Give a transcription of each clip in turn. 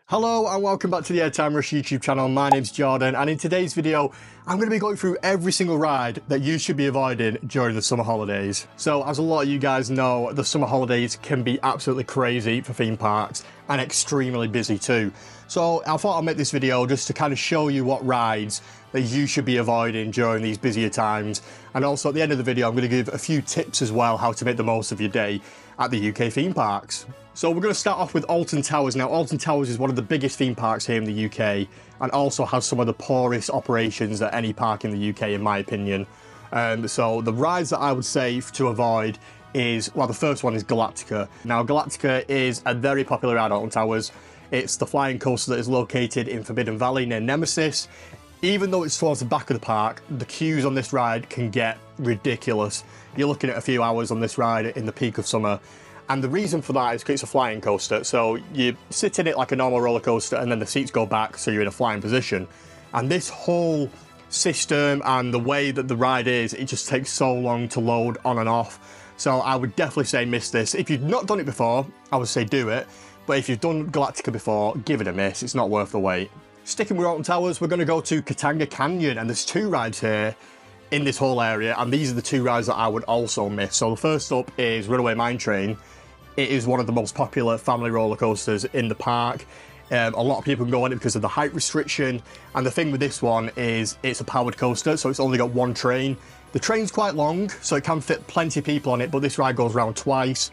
Hello and welcome back to the Airtime Rush YouTube channel. My name's Jordan, and in today's video I'm going to be going through every single ride that you should be avoiding during the summer holidays. So as a lot of you guys know, the summer holidays can be absolutely crazy for theme parks and extremely busy too. So I thought I'd make this video just to kind of show you what rides that you should be avoiding during these busier times, and also at the end of the video I'm going to give a few tips as well how to make the most of your day at the UK theme parks. So we're going to start off with Alton Towers. Now, Alton Towers is one of the biggest theme parks here in the UK and also has some of the poorest operations at any park in the UK, in my opinion. So the rides that I would say to avoid is, well, the first one is Galactica. Now, Galactica is a very popular ride at Alton Towers. It's the flying coaster that is located in Forbidden Valley near Nemesis. Even though it's towards the back of the park, the queues on this ride can get ridiculous. You're looking at a few hours on this ride in the peak of summer. And the reason for that is because it's a flying coaster. So you sit in it like a normal roller coaster and then the seats go back so you're in a flying position. And this whole system and the way that the ride is, it just takes so long to load on and off. So I would definitely say miss this. If you've not done it before, I would say do it. But if you've done Galactica before, give it a miss. It's not worth the wait. Sticking with Alton Towers, we're going to go to Katanga Canyon. And there's two rides here in this whole area. And these are the two rides that I would also miss. So the first up is Runaway Mine Train. It is one of the most popular family roller coasters in the park. A lot of people can go on it because of the height restriction. And the thing with this one is it's a powered coaster, so it's only got one train. The train's quite long, so it can fit plenty of people on it, but this ride goes around twice.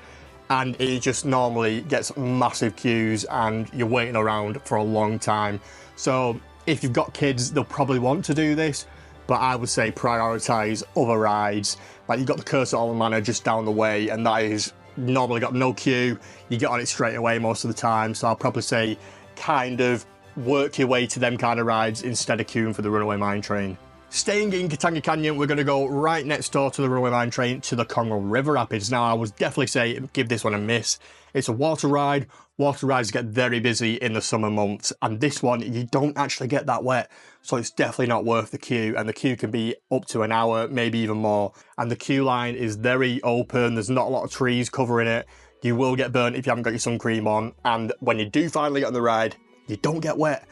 And it just normally gets massive queues and you're waiting around for a long time. So if you've got kids, they'll probably want to do this. But I would say prioritise other rides. Like you've got the Curse at Alton Manor just down the way, and that is normally got no queue. You get on it straight away most of the time, so I'll probably say kind of work your way to them kind of rides instead of queuing for the Runaway Mine Train. Staying in Katanga Canyon, we're going to go right next door to the Runaway Mine Train to the Congo River Rapids. Now, I would definitely say give this one a miss. It's a water ride. Water rides get very busy in the summer months, and this one, you don't actually get that wet, so it's definitely not worth the queue, and the queue can be up to an hour, maybe even more, and the queue line is very open. There's not a lot of trees covering it. You will get burnt if you haven't got your sun cream on, and when you do finally get on the ride, you don't get wet.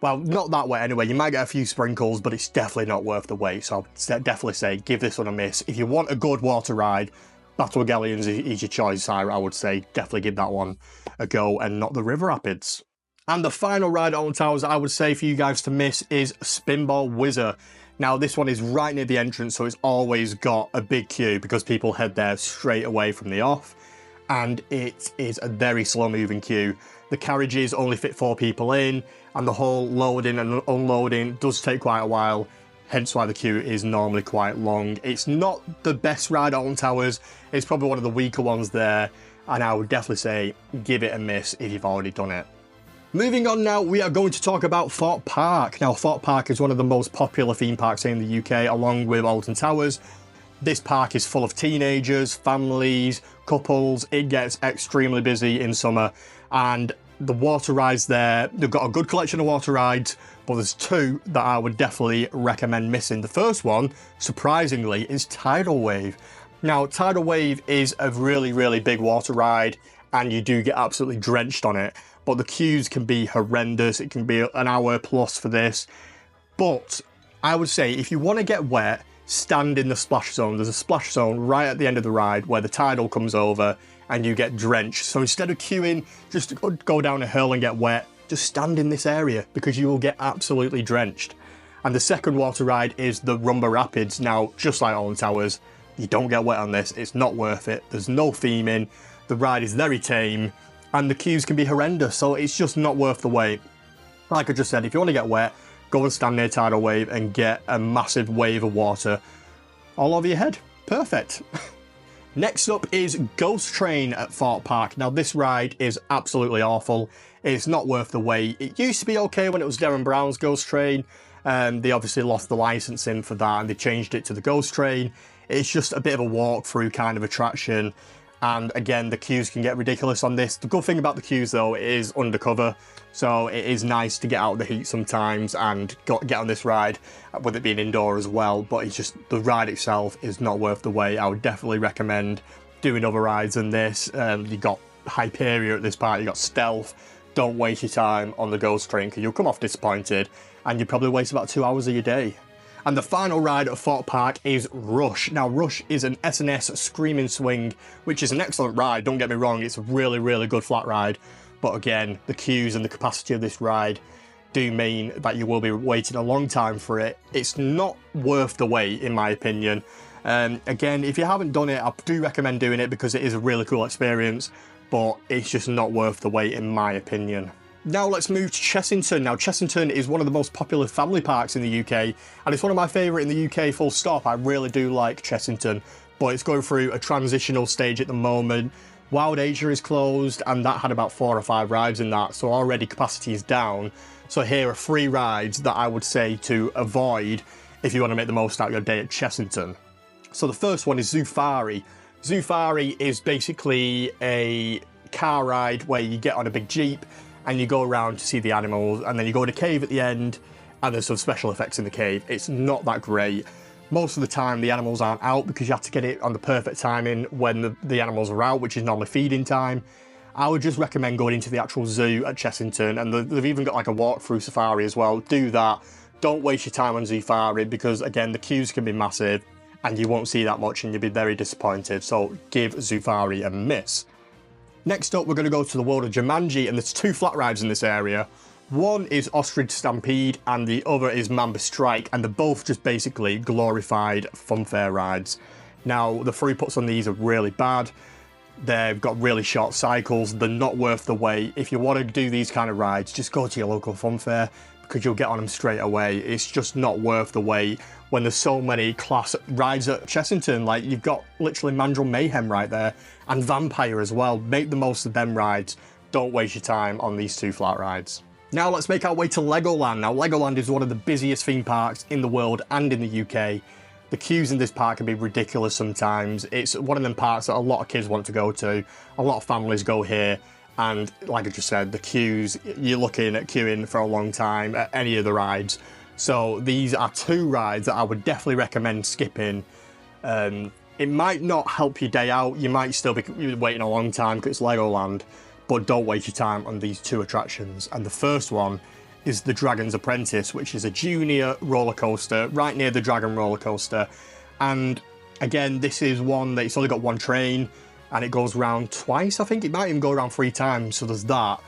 Well, not that wet anyway. You might get a few sprinkles, but it's definitely not worth the wait, so I'd definitely say give this one a miss. If you want a good water ride, Battle of Galleons is your choice. I would say definitely give that one a go and not the River Rapids. And the final ride at Alton Towers I would say for you guys to miss is Spinball Whizzer. Now this one is right near the entrance, so it's always got a big queue because people head there straight away from the off. And it is a very slow moving queue. The carriages only fit 4 people in, and the whole loading and unloading does take quite a while. Hence why the queue is normally quite long. It's not the best ride at Alton Towers. It's probably one of the weaker ones there. And I would definitely say give it a miss if you've already done it. Moving on now, we are going to talk about Thorpe Park. Now, Thorpe Park is one of the most popular theme parks in the UK, along with Alton Towers. This park is full of teenagers, families, couples. It gets extremely busy in summer. And the water rides there, they've got a good collection of water rides, but there's 2 that I would definitely recommend missing. The first one, surprisingly, is Tidal Wave. Now, Tidal Wave is a really, really big water ride, and you do get absolutely drenched on it, but the queues can be horrendous. It can be an hour plus for this. But I would say if you want to get wet, stand in the splash zone. There's a splash zone right at the end of the ride where the tidal comes over and you get drenched. So instead of queuing just to go down a hill and get wet, just stand in this area because you will get absolutely drenched. And the second water ride is the Rumba Rapids. Now, just like Alton Towers, you don't get wet on this. It's not worth it. There's no theming. The ride is very tame and the queues can be horrendous. So it's just not worth the wait. Like I just said, if you want to get wet, go and stand near Tidal Wave and get a massive wave of water all over your head. Perfect. Next up is Ghost Train at Thorpe Park. Now this ride is absolutely awful. It's not worth the wait. It used to be okay when it was Darren Brown's Ghost Train. They obviously lost the licensing for that and they changed it to the Ghost Train. It's just a bit of a walk-through kind of attraction. And again, the queues can get ridiculous on this. The good thing about the queues though, it is undercover. So it is nice to get out of the heat sometimes and get on this ride with it being indoor as well. But it's just, the ride itself is not worth the wait. I would definitely recommend doing other rides than this. You got Hyperia at this park, you got Stealth, don't waste your time on the ghost train because you'll come off disappointed and you probably waste about 2 hours of your day. And the final ride at Thorpe Park is Rush. Now, Rush is an S&S Screaming Swing, which is an excellent ride, don't get me wrong, it's a really, really good flat ride. But again, the queues and the capacity of this ride do mean that you will be waiting a long time for it. It's not worth the wait, in my opinion. Again, if you haven't done it, I do recommend doing it because it is a really cool experience, but it's just not worth the wait, in my opinion. Now let's move to Chessington. Now Chessington is one of the most popular family parks in the UK, and it's one of my favourite in the UK, full stop. I really do like Chessington, but it's going through a transitional stage at the moment. Wild Asia is closed, and that had about 4 or 5 rides in that, so already capacity is down. So here are 3 rides that I would say to avoid if you want to make the most out of your day at Chessington. So the first one is Zoofari. Zoofari is basically a car ride where you get on a big jeep and you go around to see the animals, and then you go in a cave at the end, and there's some special effects in the cave. It's not that great. Most of the time the animals aren't out because you have to get it on the perfect timing when the animals are out, which is normally feeding time. I would just recommend going into the actual zoo at Chessington, and they've even got like a walk-through safari as well. Do that. Don't waste your time on Zoofari because, again, the queues can be massive and you won't see that much and you'll be very disappointed. So give Zoofari a miss. Next up, we're going to go to the world of Jumanji, and there's 2 flat rides in this area. One is Ostrich Stampede and the other is Mamba Strike, and they're both just basically glorified funfair rides. Now, the throughputs on these are really bad. They've got really short cycles. They're not worth the wait. If you want to do these kind of rides, just go to your local funfair because you'll get on them straight away. It's just not worth the wait when there's so many class rides at Chessington. Like, you've got literally Mandrill Mayhem right there and Vampire as well. Make the most of them rides. Don't waste your time on these 2 flat rides. Now let's make our way to Legoland. Now Legoland is one of the busiest theme parks in the world and in the UK. The queues in this park can be ridiculous sometimes. It's one of them parks that a lot of kids want to go to. A lot of families go here. And like I just said, the queues, you're looking at queuing for a long time at any of the rides. So these are 2 rides that I would definitely recommend skipping. It might not help your day out. You might still be waiting a long time because it's Legoland. But don't waste your time on these 2 attractions. And the first one is the Dragon's Apprentice, which is a junior roller coaster right near the Dragon roller coaster. And again, this is one that it's only got 1 train and it goes round twice. I think it might even go around 3 times, so there's that.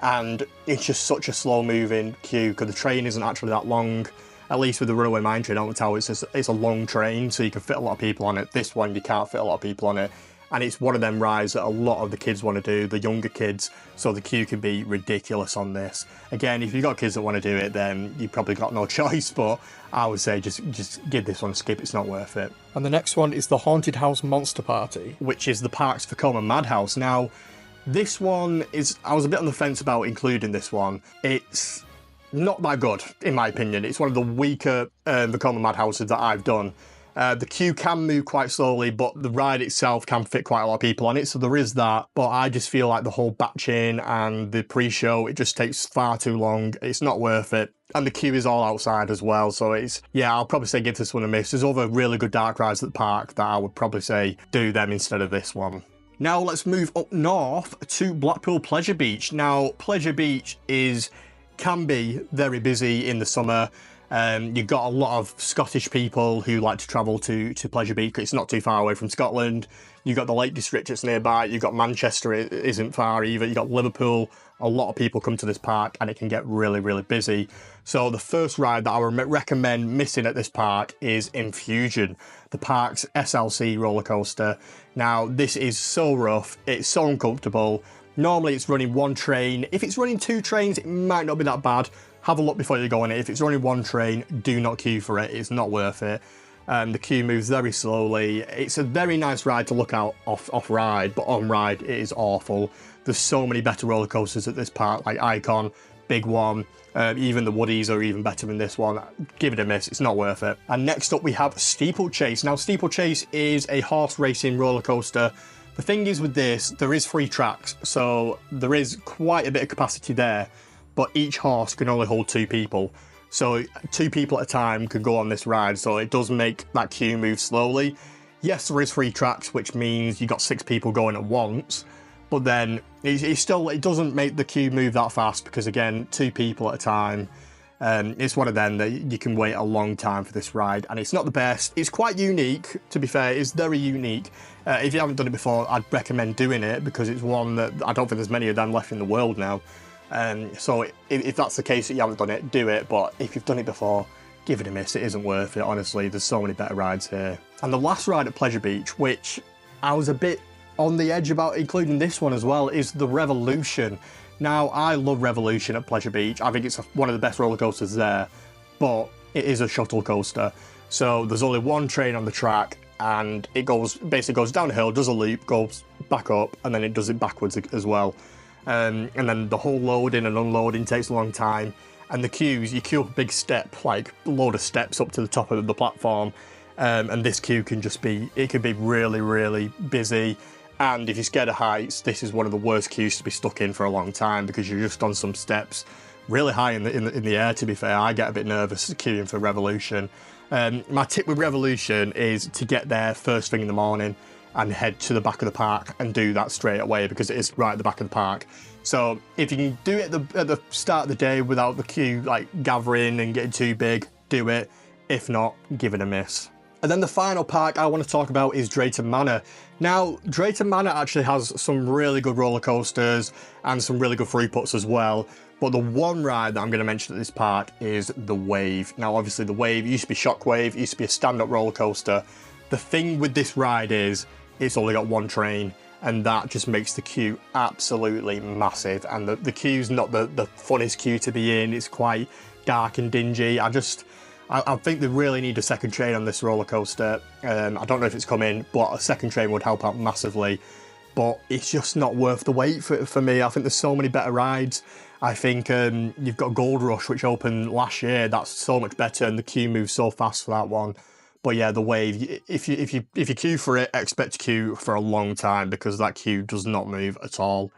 And it's just such a slow moving queue because the train isn't actually that long. At least with the Runaway Mine Train, Alton Towers, it's a long train, so you can fit a lot of people on it. This one, you can't fit a lot of people on it. And it's one of them rides that a lot of the kids want to do, the younger kids, so the queue can be ridiculous on this. Again, if you've got kids that want to do it, then you've probably got no choice, but I would say just give this one a skip, it's not worth it. And the next one is the Haunted House Monster Party, which is the park's Vekoma Madhouse. Now, this one is, I was a bit on the fence about including this one. It's not that good, in my opinion. It's one of the weaker Vekoma Madhouses that I've done. The queue can move quite slowly, but the ride itself can fit quite a lot of people on it, so there is that. But I just feel like the whole batching and the pre-show, it just takes far too long. It's not worth it. And the queue is all outside as well, so it's, yeah, I'll probably say give this one a miss. There's other really good dark rides at the park that I would probably say do them instead of this one. Now let's move up north to Blackpool Pleasure Beach. Now, Pleasure Beach can be very busy in the summer. You've got a lot of Scottish people who like to travel to Pleasure Beach. It's not too far away from Scotland. You've got the Lake District that's nearby. You've got Manchester, it isn't far either. You've got Liverpool. A lot of people come to this park and it can get really, really busy. So the first ride that I would recommend missing at this park is Infusion, the park's SLC roller coaster. Now, this is so rough. It's so uncomfortable. Normally it's running 1 train. If it's running 2 trains, it might not be that bad. Have a look before you go on it. If it's running 1 train, do not queue for it. It's not worth it. The queue moves very slowly. It's a very nice ride to look out off ride, but on ride it is awful. There's so many better roller coasters at this park, like Icon, Big One, even the Woodies are even better than this one. Give it a miss, it's not worth it. And next up we have Steeplechase. Now Steeplechase is a horse racing roller coaster. The thing is with this, there is 3 tracks, so there is quite a bit of capacity there, but each horse can only hold 2 people. So 2 people at a time can go on this ride, so it does make that queue move slowly. Yes, there is 3 tracks, which means you've got 6 people going at once, but then it doesn't make the queue move that fast because, again, 2 people at a time. It's one of them that you can wait a long time for this ride, and it's not the best. It's quite unique, to be fair. It's very unique. If you haven't done it before, I'd recommend doing it because it's one that I don't think there's many of them left in the world now. So if that's the case that you haven't done it, do it. But if you've done it before, give it a miss. It isn't worth it, honestly. There's so many better rides here. And the last ride at Pleasure Beach, which I was a bit on the edge about including this one as well, is the Revolution. Now, I love Revolution at Pleasure Beach. I think it's one of the best roller coasters there, but it is a shuttle coaster. So there's only one train on the track, and it basically goes downhill, does a loop, goes back up, and then it does it backwards as well. And then the whole loading and unloading takes a long time. And the queues, you queue up a big step, like a load of steps up to the top of the platform. And this queue can be really, really busy. And if you're scared of heights, this is one of the worst queues to be stuck in for a long time because you're just on some steps really high in the air, to be fair. I get a bit nervous queuing for Revolution. My tip with Revolution is to get there first thing in the morning and head to the back of the park and do that straight away because it is right at the back of the park. So if you can do it at the start of the day without the queue like gathering and getting too big, do it. If not, give it a miss. And then the final park I want to talk about is Drayton Manor. Now, Drayton Manor actually has some really good roller coasters and some really good throughputs as well. But the one ride that I'm going to mention at this park is the Wave. Now, obviously the Wave used to be Shockwave, used to be a stand-up roller coaster. The thing with this ride is it's only got one train, and that just makes the queue absolutely massive. And the queue's not the funnest queue to be in. It's quite dark and dingy. I think they really need a second train on this roller coaster. I don't know if it's coming, but a second train would help out massively. But it's just not worth the wait for me. I think there's so many better rides. I think you've got Gold Rush, which opened last year. That's so much better, and the queue moves so fast for that one. But yeah, the Wave. If you queue for it, expect to queue for a long time because that queue does not move at all.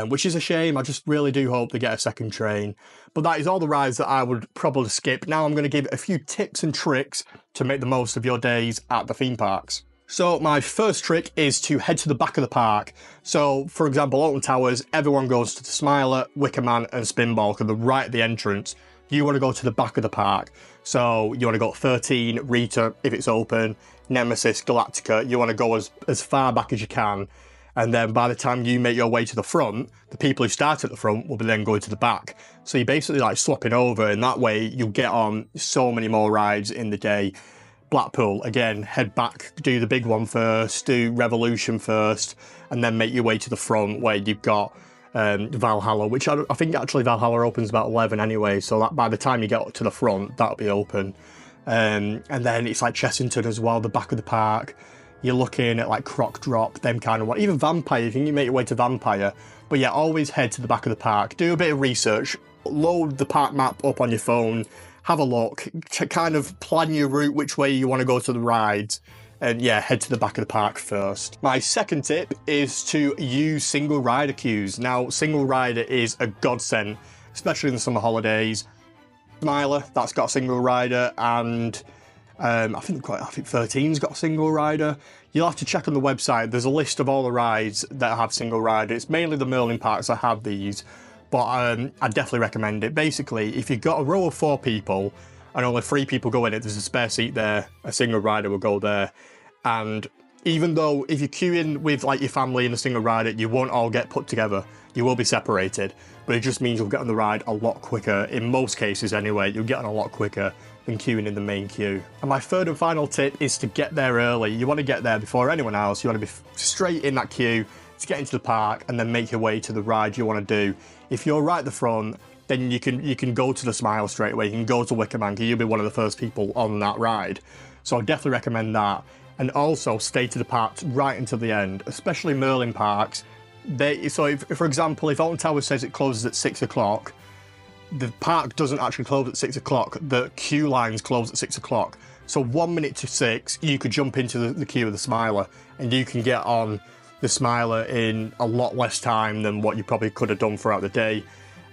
Which is a shame. I just really do hope they get a second train. But that is all the rides that I would probably skip. Now I'm going to give a few tips and tricks to make the most of your days at the theme parks. So my first trick is to head to the back of the park. So for example, Alton Towers, everyone goes to the Smiler, Wicker Man and Spinball because they're right at the entrance. You want to go to the back of the park. So you want to go 13, Rita if it's open, Nemesis, Galactica. You want to go as far back as you can. And then by the time you make your way to the front, the people who start at the front will be then going to the back. So you're basically like swapping over, and that way you'll get on so many more rides in the day. Blackpool, again, head back, do the big one first, do Revolution first, and then make your way to the front where you've got Valhalla, which I think actually Valhalla opens about 11 anyway, so that by the time you get to the front, that'll be open. And then it's like Chessington as well, the back of the park. You're looking at like Croc Drop, them kind of one. Even Vampire, if you can make your way to Vampire. But yeah, always head to the back of the park. Do a bit of research. Load the park map up on your phone. Have a look. Kind of plan your route, which way you want to go to the rides. And yeah, head to the back of the park first. My second tip is to use single rider queues. Now, single rider is a godsend, especially in the summer holidays. Smiler, that's got a single rider, and I think 13's got a single rider. You'll have to check on the website. There's a list of all the rides that have single rider. It's mainly the Merlin parks that have these, but I definitely recommend it. Basically, if you've got a row of 4 people and only 3 people go in it, there's a spare seat there, a single rider will go there. And even though if you queue in with like your family in a single rider, you won't all get put together. You will be separated, but it just means you'll get on the ride a lot quicker. In most cases anyway, you'll get on a lot quicker than queuing in the main queue. And my third and final tip is to get there early. You want to get there before anyone else. You want to be straight in that queue to get into the park and then make your way to the ride you want to do. If you're right at the front, then you can go to the Smile straight away. You can go to Wicker Man because you'll be one of the first people on that ride. So I definitely recommend that. And also stay to the parks right until the end, especially Merlin parks. For example, if Alton Towers says it closes at 6 o'clock, the park doesn't actually close at 6 o'clock. The queue lines close at 6 o'clock. So 1 minute to 6, you could jump into the queue of the Smiler, and you can get on the Smiler in a lot less time than what you probably could have done throughout the day.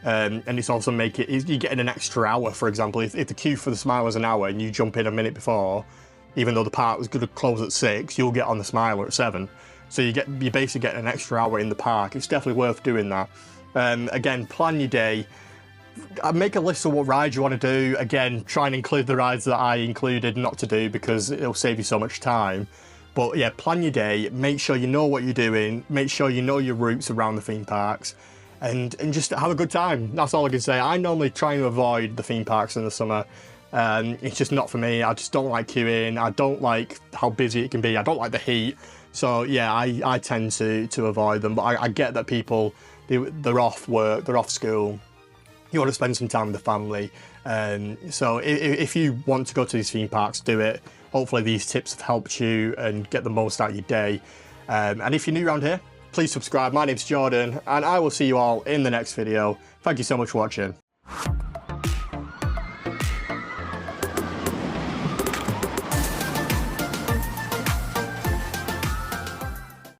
And it's also you're getting an extra hour, for example. If the queue for the Smiler is an hour and you jump in a minute before, even though the park was going to close at 6, you'll get on the Smiler at 7. So you're basically getting an extra hour in the park. It's definitely worth doing that. Again, plan your day. Make a list of what rides you want to do. Again, try and include the rides that I included not to do because it'll save you so much time. But yeah, plan your day. Make sure you know what you're doing. Make sure you know your routes around the theme parks. And just have a good time. That's all I can say. I normally try and avoid the theme parks in the summer. It's just not for me. I just don't like queuing. I don't like how busy it can be. I don't like the heat. So yeah, I tend to avoid them. But I get that people, they're off work, they're off school. You want to spend some time with the family. So if you want to go to these theme parks, do it. Hopefully these tips have helped you and get the most out of your day. And if you're new around here, please subscribe. My name's Jordan, and I will see you all in the next video. Thank you so much for watching.